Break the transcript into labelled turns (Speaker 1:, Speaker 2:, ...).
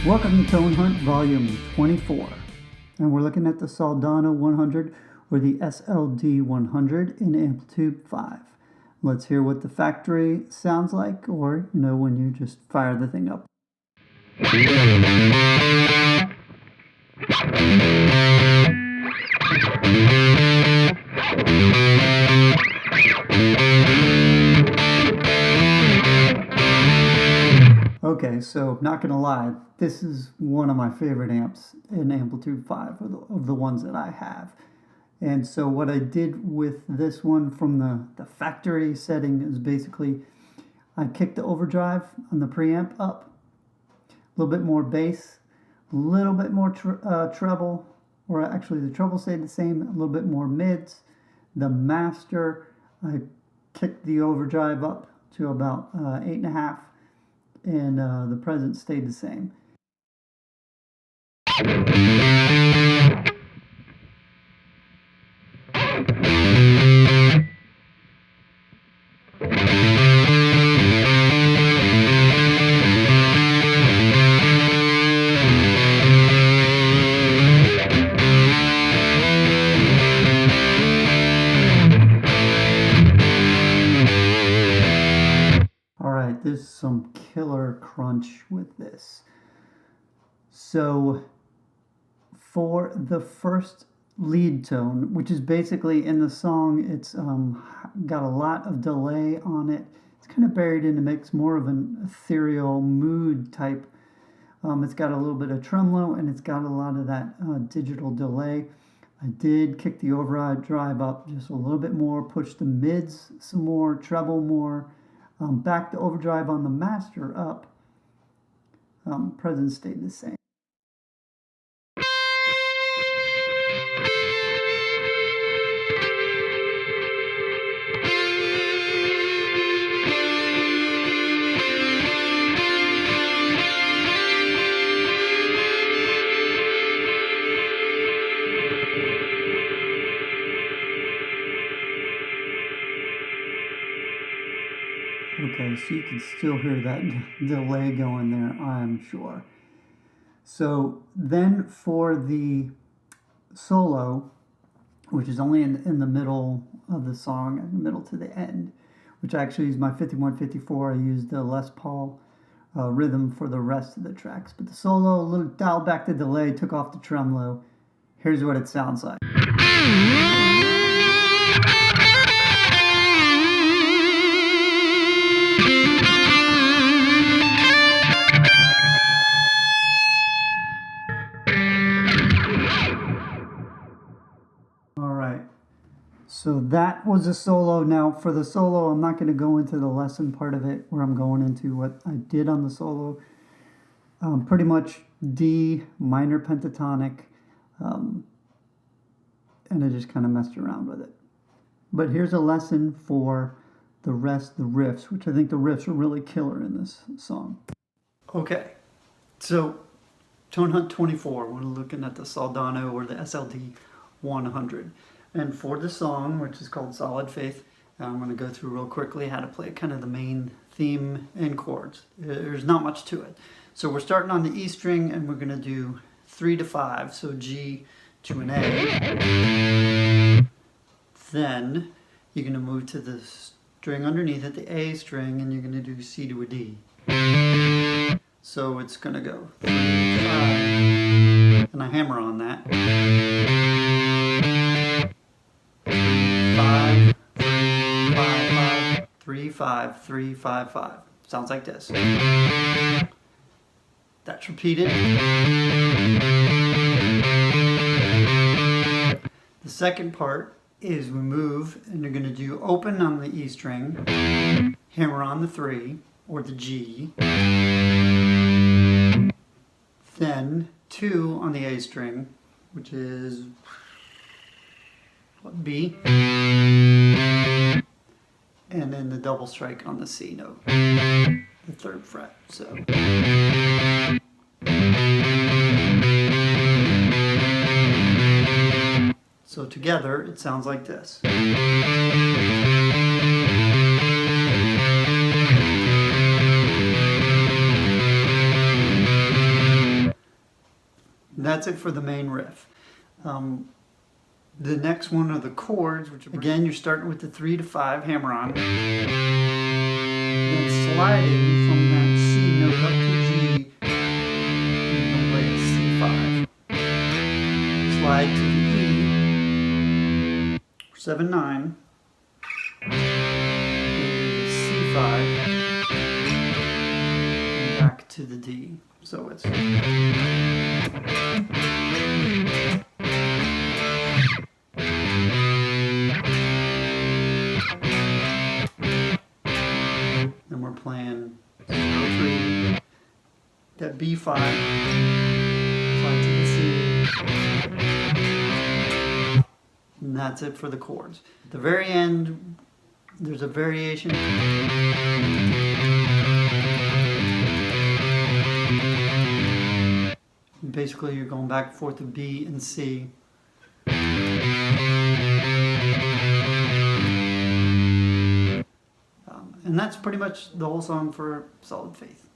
Speaker 1: Welcome to Tone Hunt Volume 24, and we're looking at the Soldano 100 or the SLD 100 in Amplitube 5. Let's hear what the factory sounds like, or, when you just fire the thing up. Okay, so not gonna lie, this is one of my favorite amps in Amplitube 5 of the ones that I have. And so what I did with this one from the factory setting is basically I kicked the overdrive on the preamp up, a little bit more bass, a little bit more treble, or actually the treble stayed the same, a little bit more mids. The master, I kicked the overdrive up to about 8.5, and the present stayed the same. Alright, there's some killer crunch with this. So for the first lead tone, which is basically in the song, it's got a lot of delay on it. It's kind of buried in the mix, more of an ethereal mood type. It's got a little bit of tremolo, and it's got a lot of that digital delay. I did kick the overdrive up just a little bit more, push the mids some more, treble more, back the overdrive on the master up. Present stayed the same. Okay, so you can still hear that delay going there, I'm sure. So then for the solo, which is only in the middle of the song, in the middle to the end, which actually is my 5154. I used the Les Paul rhythm for the rest of the tracks. But the solo, a little dialed back the delay, took off the tremolo. Here's what it sounds like. So that was a solo. Now for the solo, I'm not going to go into the lesson part of it where I'm going into what I did on the solo. Pretty much D minor pentatonic, and I just kind of messed around with it. But here's a lesson for the rest, the riffs, which I think the riffs are really killer in this song. Okay, so Tone Hunt 24, we're looking at the Soldano or the SLD 100. And for the song, which is called Solid Faith, I'm going to go through real quickly how to play kind of the main theme and chords. There's not much to it. So we're starting on the E string, and we're going to do 3 to 5, so G to an A. Then you're going to move to the string underneath it, the A string, and you're going to do C to a D. So it's going to go 3 to 5, and I hammer on that. 3, 5, 3, 5, 5. Sounds like this. That's repeated. The second part is we move, and you're going to do open on the E string, hammer on the 3 or the G, then 2 on the A string, which is B, and then the double strike on the C note, the 3rd fret. So together it sounds like this. that's it for the main riff. The next one are the chords, which again, you're starting with the 3 to 5 hammer on, then sliding from that C note up to G, you're going to play a C5. Slide to the E, 7/9, C5, and back to the D. So it's... Then we're playing 0-3, that B5, slide to the C, and that's it for the chords. At the very end, there's a variation. Basically, you're going back and forth to B and C. And that's pretty much the whole song for Solid Faith.